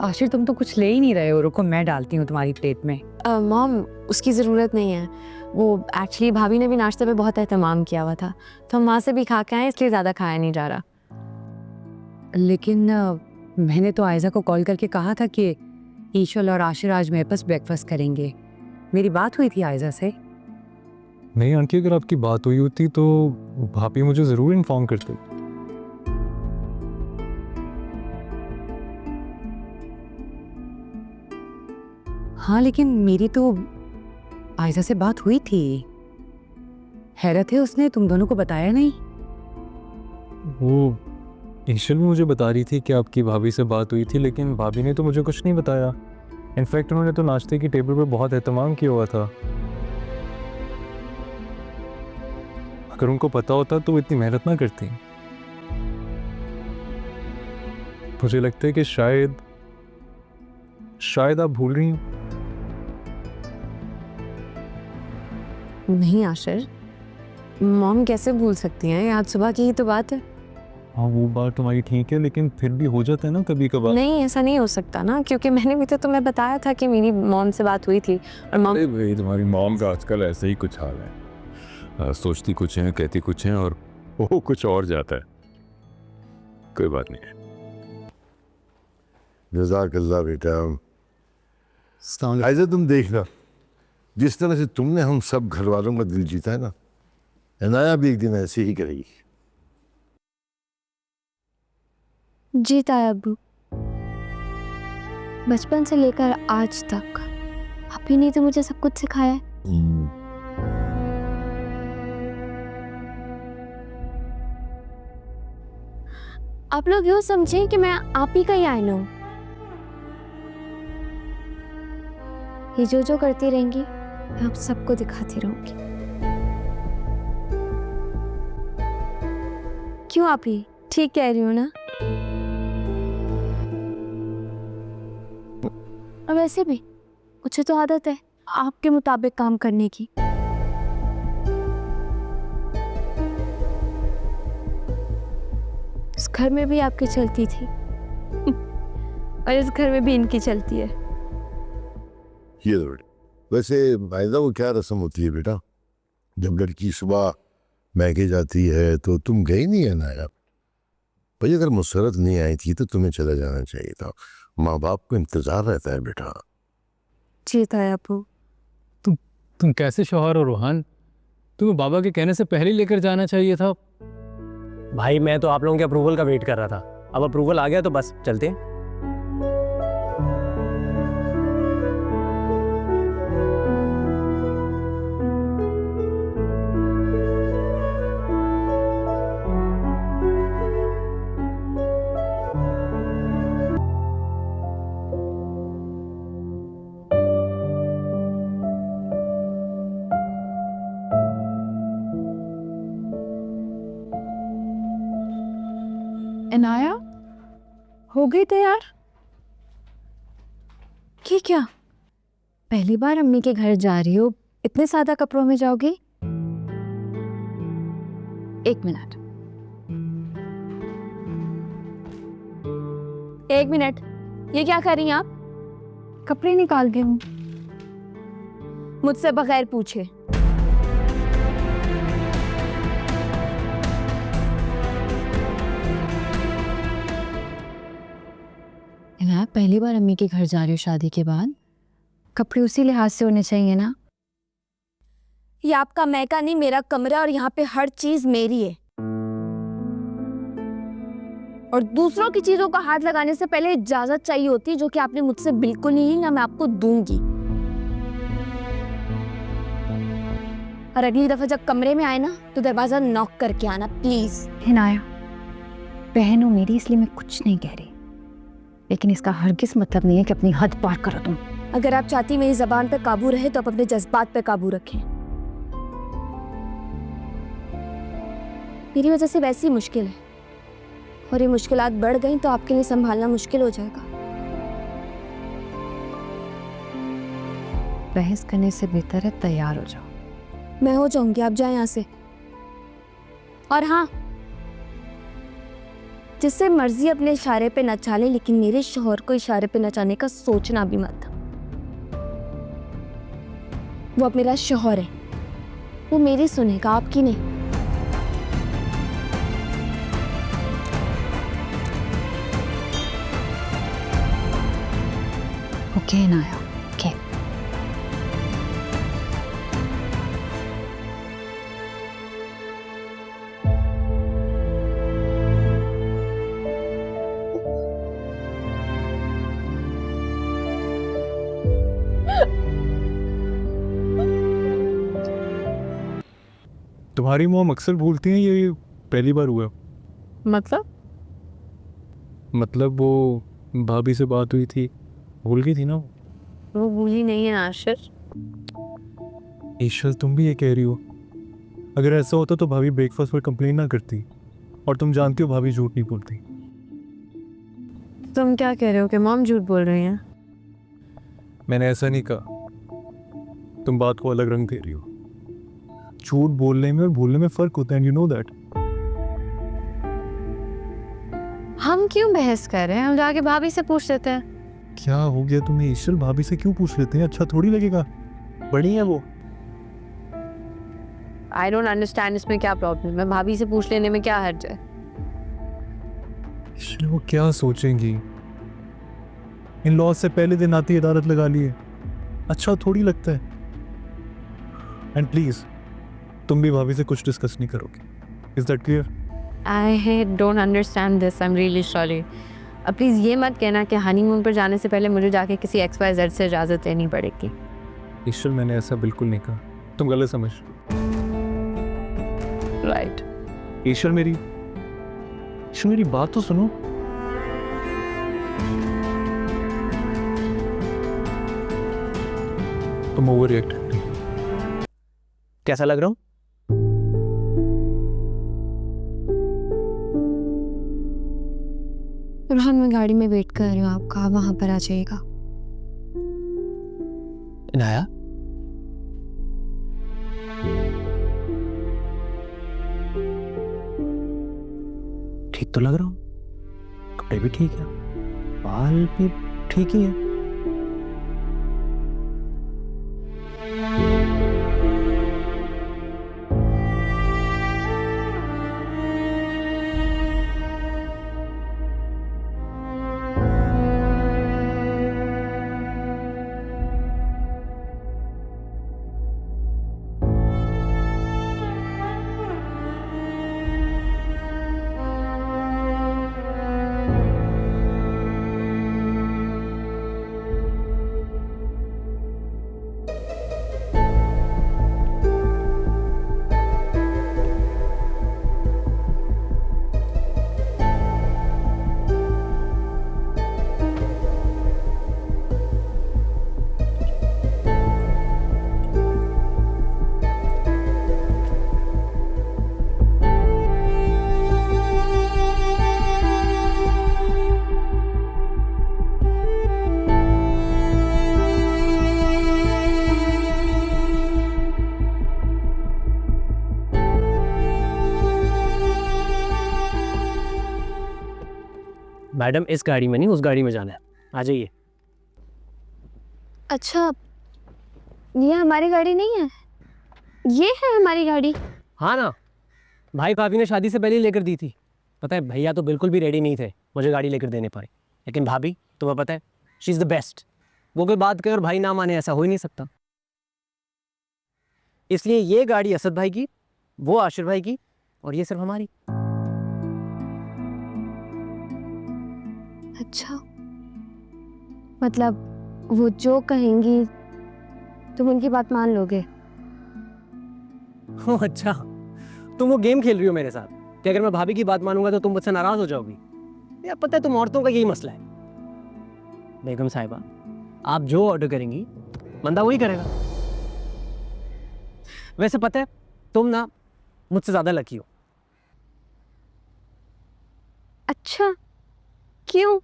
आशिर तुम तो कुछ ले ही नहीं रहे हो, रुको मैं डालती हूँ तुम्हारी प्लेट में। मॉम उसकी ज़रूरत नहीं है, वो एक्चुअली भाभी ने भी नाश्ते पे बहुत एहतमाम किया हुआ था तो हम वहाँ से भी खा के आए, इसलिए ज़्यादा खाया नहीं जा रहा। लेकिन मैंने तो आयजा को कॉल करके कहा था कि ईशल और आशिर आज मेरे पास ब्रेकफास्ट करेंगे। मेरी बात हुई थी आयजा से। नहीं आंटी, अगर आपकी बात हुई होती तो भाभी मुझे ज़रूर इन्फॉर्म करते। हाँ लेकिन मेरी तो आयजा से बात हुई थी। हैरत है उसने तुम दोनों को बताया नहीं। वो ईशल भी मुझे बता रही थी कि आपकी भाभी से बात हुई थी, लेकिन भाभी ने तो मुझे कुछ नहीं बताया। इनफैक्ट उन्होंने तो नाश्ते की टेबल पर बहुत एहतमाम किया हुआ था। अगर उनको पता होता तो वो इतनी मेहनत ना करती। मुझे लगता है कि शायद आप भूल रही हैं। नहीं आशिर, मॉम कैसे भूल सकती हैं, आज सुबह की ही तो बात है। हाँ वो बात तुम्हारी ठीक है, लेकिन फिर भी हो जाता है ना कभी कभार। नहीं ऐसा नहीं हो सकता ना, क्योंकि मैंने भी तो तुम्हें बताया था कि मेरी मॉम से बात हुई थी और मॉम। अरे भाई तुम्हारी मॉम का आजकल ऐसा ही कुछ हाल है, सोचती कुछ है कहती कुछ है और वो कुछ और जाता है। कोई बात नहीं है। जज़ाकल्लाह बेटा। आयजा तुम देखना, जिस तरह से तुमने हम सब घर वालों का दिल जीता है ना, इनाया भी एक दिन ऐसे ही करेगी। जी ताया अब्बू, बचपन से लेकर आज तक आप ही ने तो मुझे सब कुछ सिखाया है। आप लोग यूँ समझें कि मैं आप ही का ही आईना हूँ। ये जो करती रहेंगी मैं आप सबको दिखाती रहूंगी। क्यों आप ही ठीक कह रही हो ना? और वैसे भी मुझे तो आदत है आपके मुताबिक काम करने की। इस घर में भी आपकी चलती थी और इस घर में भी इनकी चलती है। ये तो वैसे आयजा वो क्या रस्म होती है बेटा, जब लड़की सुबह मैके जाती है तो तुम गई नहीं है ना यार? भाई अगर मुसरत नहीं आई थी तो तुम्हें चला जाना चाहिए था, माँ बाप को इंतजार रहता है बेटा। जी ताया अब्बू। तुम कैसे शौहर हो रोहान? तुम्हें बाबा के कहने से पहले ही लेकर जाना चाहिए था। भाई मैं तो आप लोगों के अप्रूवल का वेट कर रहा था, अब अप्रूवल आ गया तो बस चलते हैं। इनाया हो गई तैयार? ये क्या, पहली बार अम्मी के घर जा रही हो, इतने सादा कपड़ों में जाओगी? एक मिनट, ये क्या कर रही हैं आप? कपड़े निकाल के हूँ। मुझसे बगैर पूछे। इनाया पहली बार अम्मी के घर जा रही हो शादी के बाद, कपड़े उसी लिहाज से होने चाहिए ना। ये आपका मैका नहीं, मेरा कमरा, और यहाँ पे हर चीज मेरी है। और दूसरों की चीजों का हाथ लगाने से पहले इजाजत चाहिए होती है, जो कि आपने मुझसे बिल्कुल नहीं ली, ना मैं आपको दूंगी। और अगली दफा जब कमरे में आए ना तो दरवाजा नॉक करके आना प्लीज। इनाया बहन हो मेरी, इसलिए मैं कुछ नहीं कह रही, लेकिन इसका हरगिज मतलब नहीं है कि अपनी हद पार करो तुम। अगर आप चाहती मेरी जबान पे काबू रहे तो आप अपने जज्बात पे काबू रखें। मेरी वजह से वैसी मुश्किल है, और ये मुश्किलात बढ़ गई तो आपके लिए संभालना मुश्किल हो जाएगा। बहस करने से बेहतर है तैयार हो जाओ। मैं हो जाऊंगी, आप जाएं यहाँ से। और हाँ, जिससे मर्जी अपने इशारे पे नचा ले, लेकिन मेरे शौहर को इशारे पे नचाने का सोचना भी मत। वो अब मेरा शौहर है, वो मेरी सुनेगा, आपकी नहीं। ओके नाया, ओके। तुम्हारी मॉम अक्सर भूलती हैं, ये पहली बार हुआ? मतलब वो भाभी से बात हुई थी, भूल गई थी ना वो? वो भूली नहीं है आशिर। ईश्वर, तुम भी ये कह रही हो? अगर ऐसा होता तो भाभी ब्रेकफास्ट पर कंप्लेन ना करती, और तुम जानती हो भाभी झूठ नहीं बोलती। तुम क्या कह रहे हो कि मॉम झूठ बोल रही हैं? मैंने ऐसा नहीं कहा, तुम बात को अलग रंग दे रही हो। झूठ बोलने में और भूलने में फर्क होता है, एंड यू नो दैट। हम क्यों बहस कर रहे हैं? हम जाके भाभी से पूछ लेते हैं। क्या हो गया तुम्हें ईश्वर? भाभी से क्यों पूछ लेते हैं? अच्छा थोड़ी लगेगा, बड़ी है वो। आई डोंट अंडरस्टैंड, इसमें क्या प्रॉब्लम है? भाभी से पूछ लेने में क्या हर्ज है? ईश्वर, वो क्या सोचेंगी? इन लॉज से पहले दिन आती अदालत लगा लिए, अच्छा थोड़ी लगता है। एंड प्लीज तुम भी भाभी से कुछ डिस्कस नहीं करोगे, is that clear? I don't understand this, I am really sorry. अब प्लीज़ ये मत कहना कि हनीमून पर जाने से पहले मुझे जाके किसी XYZ से इजाज़त लेनी पड़ेगी। ईश्वर, मैंने ऐसा बिल्कुल नहीं कहा, तुम गलत समझ। राइट। ईश्वर मेरी बात तो सुनो। तुम ओवर रिएक्ट। कैसा लग रहा हूँ? रोहन, मैं गाड़ी में वेट कर रही हूँ आपका, आप वहाँ पर आ जाइएगा। इनाया, ठीक तो लग रहा हूँ? कपड़े भी ठीक है, बाल भी ठीक ही है। मैडम, इस गाड़ी में नहीं, उस गाड़ी में जाना है, आ जाइए। अच्छा, ये हमारी गाड़ी नहीं है, ये है हमारी गाड़ी। हाँ ना, भाई भाभी ने शादी से पहले ही लेकर दी थी। पता है, भैया तो बिल्कुल भी रेडी नहीं थे मुझे गाड़ी लेकर देने पर, लेकिन भाभी तुम्हें पता है, शी इज़ द बेस्ट। वो कोई बात कहे और भाई ना माने, ऐसा हो ही नहीं सकता। इसलिए ये गाड़ी असद भाई की, वो आशिर भाई की, और ये सिर्फ हमारी। अच्छा, मतलब वो जो कहेंगी तुम उनकी बात मान लोगे? ओह अच्छा, तुम वो गेम खेल रही हो मेरे साथ कि अगर मैं भाभी की बात मानूंगा तो तुम मुझसे नाराज हो जाओगी। यार पता है, तुम औरतों का यही मसला है। बेगम साहिबा, आप जो ऑर्डर करेंगी बंदा वही करेगा। वैसे पता है, तुम ना मुझसे ज्यादा लकी हो। अच्छा, क्यों?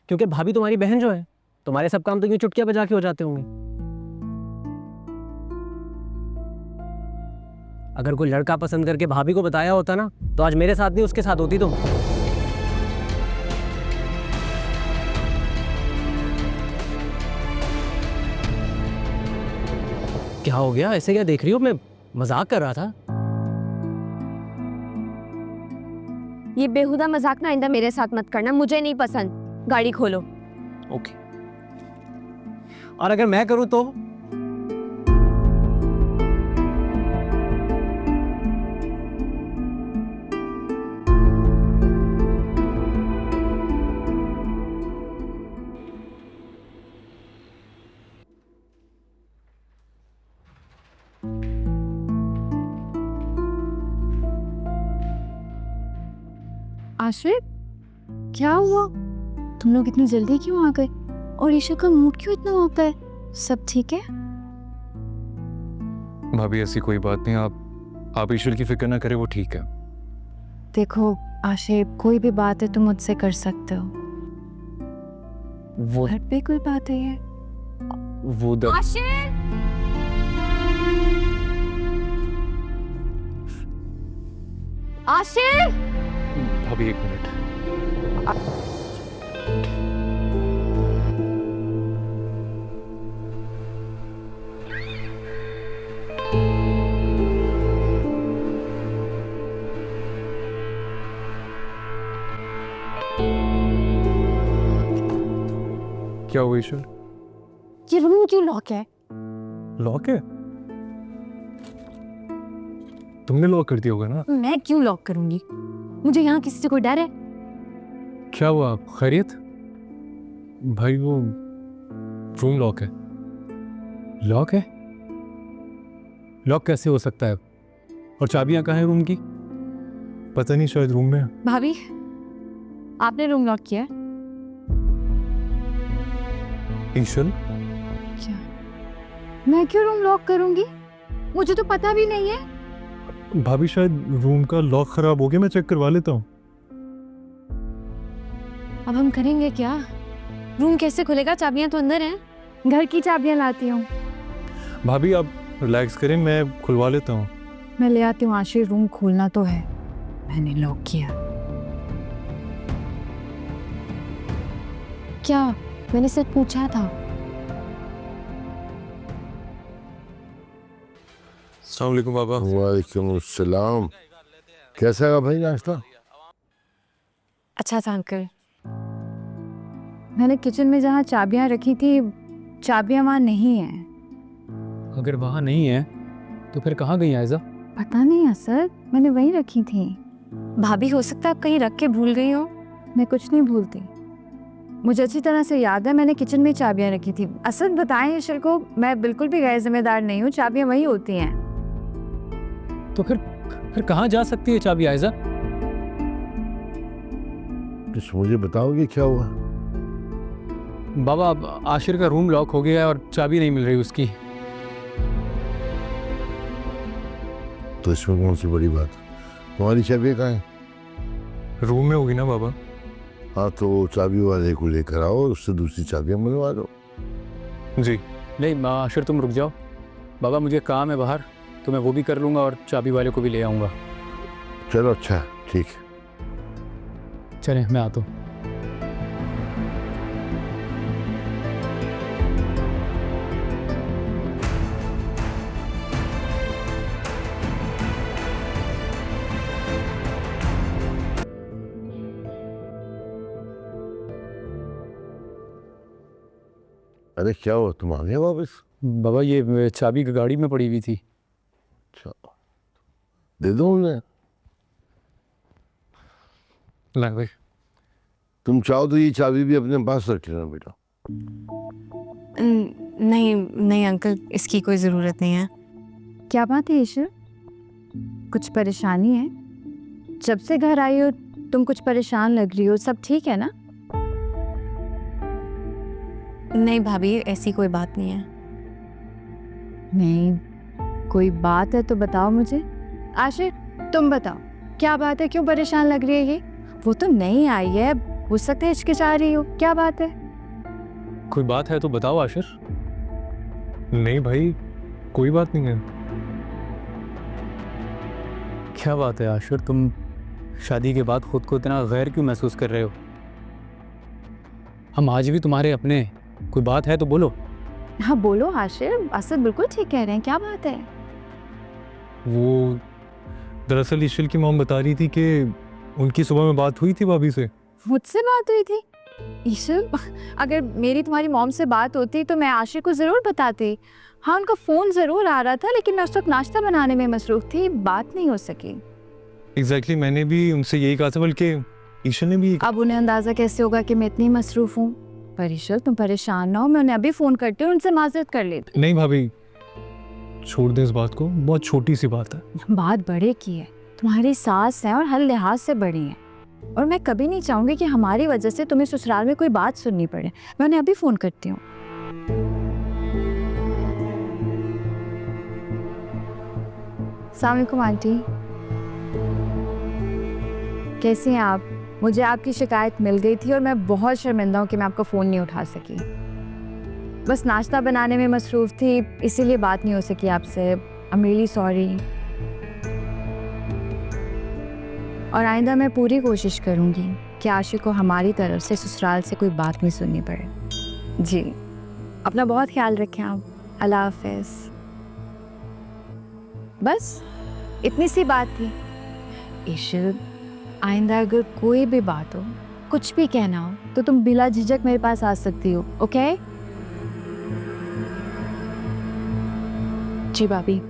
क्योंकि भाभी तुम्हारी बहन जो है, तुम्हारे सब काम तो यूं चुटकियां बजा के हो जाते होंगे। अगर कोई लड़का पसंद करके भाभी को बताया होता ना, तो आज मेरे साथ नहीं उसके साथ होती तुम। क्या हो गया, ऐसे क्या देख रही हो? मैं मजाक कर रहा था। ये बेहुदा मजाक ना आइंदा मेरे साथ मत करना, मुझे नहीं पसंद। गाड़ी खोलो। ओके। और अगर मैं करूं तो? आश्रित, क्या हुआ? तुम लोग इतनी जल्दी क्यों आ गए? और ईशा का मूड क्यों इतना होता है? सब ठीक है? भाभी ऐसी कोई बात नहीं, आप ईश्वर की फिक्र ना करें, वो ठीक है। देखो आशिफ, कोई भी बात है तुम मुझसे कर सकते हो। वो घर पे कोई बात है ये? वो द... आशिर! भाभी एक मिनट। क्या हुआ ईश्वर? ये रूम क्यों लॉक है? लॉक है? तुमने लॉक कर दिया होगा ना? मैं क्यों लॉक करूंगी? मुझे यहाँ किसी से कोई डर है? क्या हुआ, खैरियत? भाई वो रूम लॉक है। लॉक है? लॉक कैसे हो सकता है? और चाबियां कहाँ हैं रूम की? पता नहीं, शायद रूम में। भाभी, आपने रूम लॉक किया है? ईश्वर, क्या? मैं क्यों रूम लॉक करूंगी? मुझे तो पता भी नहीं है। भाभी शायद रूम का लॉक खराब हो गया, मैं चेक करवा लेता हूँ। अब हम करेंगे क्या? रूम कैसे खुलेगा? चाबियां तो अंदर हैं। घर की चाबियां लाती हूँ। भाभी आप रिलैक्स करें, मैं खुलवा लेता हूँ। मैं ले आती हूँ आशिफ, रूम खोलना तो है। मैंने लॉक किया। क्या? मैंने सिर्फ पूछा था। अस्सलाम वालेकुम बाबा। वालेकुम अस्सलाम। कैसा है भाई नाश्ता? अच्छा था अंकल। मैंने किचन में जहाँ चाबियां रखी थी, चाबियां वहाँ नहीं है। अगर वहाँ नहीं है तो फिर कहाँ गई आयजा? पता नहीं असद, मैंने वहीं रखी थी। भाभी, हो सकता है आप कहीं रख के भूल गई हो। मैं कुछ नहीं भूलती, मुझे अच्छी तरह से याद है मैंने किचन में चाबियां रखी थी। असद बताएं ईशर को, मैं बिल्कुल भी गैर जिम्मेदार नहीं हूँ, चाबियां वहीं होती हैं। तो फिर कहाँ जा सकती है चाबी आयजा? कुछ मुझे बताओगे क्या हुआ? बाबा, अब आशिर का रूम लॉक हो गया है और चाबी नहीं मिल रही उसकी। तो इसमें कौन सी बड़ी बात? तुम्हारी चाबी कहाँ है? रूम में होगी ना बाबा? हाँ तो चाबी वाले को लेकर आओ, उससे दूसरी चाबियां मंगवा दो। जी। नहीं आशिर, तुम रुक जाओ। बाबा, मुझे काम है बाहर, तो मैं वो भी कर लूँगा और चाबी वाले को भी ले आऊँगा। चलो अच्छा, ठीक है। चलें, मैं आता हूँ। अरे क्या हुआ, तुम आ गए वापस? बाबा, ये चाबी गाड़ी में पड़ी हुई थी। अच्छा, दे दो उन्हें। ला भाई। तुम चाहो तो ये चाबी भी अपने पास रख लेना बेटा। नहीं नहीं अंकल, इसकी कोई ज़रूरत नहीं है। क्या बात है ईशर, कुछ परेशानी है? जब से घर आई हो तुम कुछ परेशान लग रही हो, सब ठीक है ना? नहीं भाभी, ऐसी कोई बात नहीं है। नहीं, कोई बात है तो बताओ मुझे। आशिर, तुम बताओ, क्या बात है, क्यों परेशान लग रही है ये? वो तो नई आई है, हो सकता है हिचकिचा रही हो, क्या बात है? कोई बात है तो बताओ आशिर। नहीं भाई, कोई बात नहीं है। क्या बात है आशिर, तुम शादी के बाद खुद को इतना गैर क्यों महसूस कर रहे हो? हम आज भी तुम्हारे अपने हैं। कोई बात है तो बोलो। हाँ बोलो आशिर, असद बिल्कुल ठीक कह रहे हैं, क्या बात है? वो दरअसल ईशल की मॉम बता रही थी कि उनकी सुबह में बात हुई थी भाभी से। मुझसे बात हुई थी? ईशल, अगर मेरी तुम्हारी मॉम से बात होती तो मैं आशिर को ज़रूर बताती। हाँ उनका फ़ोन ज़रूर आ रहा था, लेकिन मैं उस वक्त नाश्ता बनाने में मसरूफ़ थी, बात नहीं हो सकी। एग्जैक्टली मैंने भी उनसे यही कहा था, बल्कि ईशल ने भी। अब उन्हें अंदाज़ा कैसे होगा कि मैं इतनी मसरूफ़ हूँ? पर ईशल तुम परेशान ना हो, मैं उन्हें अभी फ़ोन करती हूँ, उनसे माजरत कर लेती नहीं भाभी, छोड़ दे इस बात को, बहुत छोटी सी बात है। हूँ। बात बड़े की है, तुम्हारी सास है और हर लिहाज से बड़ी है, और मैं कभी नहीं चाहूँगी कि हमारी वजह से तुम्हें ससुराल में कोई बात सुननी पड़े। मैं उन्हें अभी फ़ोन करती हूँ। अस्सलाम वालेकुम आंटी, कैसी हैं आप? मुझे आपकी शिकायत मिल गई थी और मैं बहुत शर्मिंदा हूँ कि मैं आपका फ़ोन नहीं उठा सकी। बस नाश्ता बनाने में मसरूफ़ थी, इसीलिए बात नहीं हो सकी आपसे। I am really sorry. और आइंदा मैं पूरी कोशिश करूँगी कि आशिक को हमारी तरफ से ससुराल से कोई बात नहीं सुननी पड़े। जी, अपना बहुत ख्याल रखें आप। अल्लाह हाफ़िज़। बस इतनी सी बात थी। ईशल, आइंदा अगर कोई भी बात हो, कुछ भी कहना हो, तो तुम बिला झिझक मेरे पास आ सकती हो, ओके? जी भाभी।